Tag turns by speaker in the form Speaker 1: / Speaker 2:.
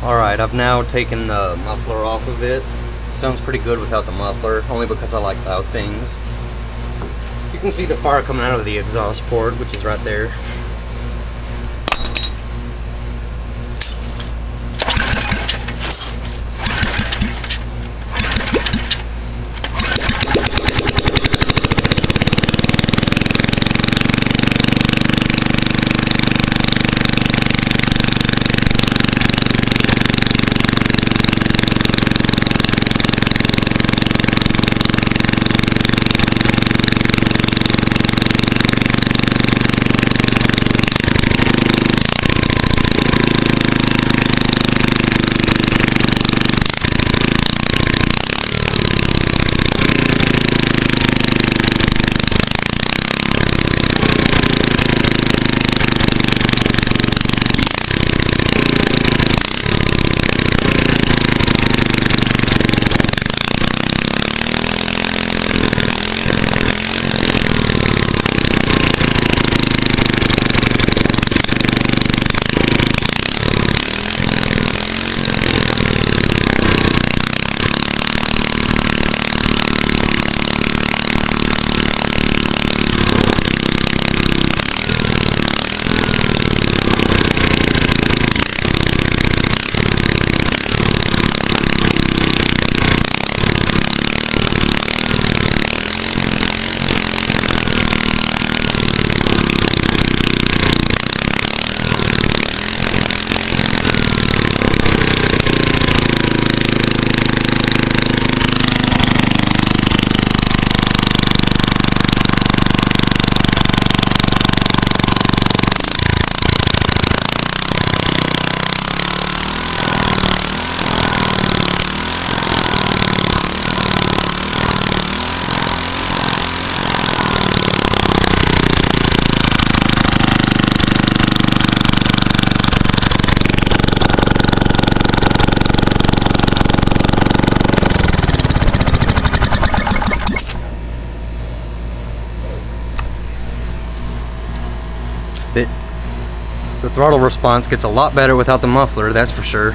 Speaker 1: Alright, I've now taken the muffler off of it. Sounds pretty good without the muffler, only because I like loud things. You can see the fire coming out of the exhaust port, which is right there. The throttle response gets a lot better without the muffler, that's for sure.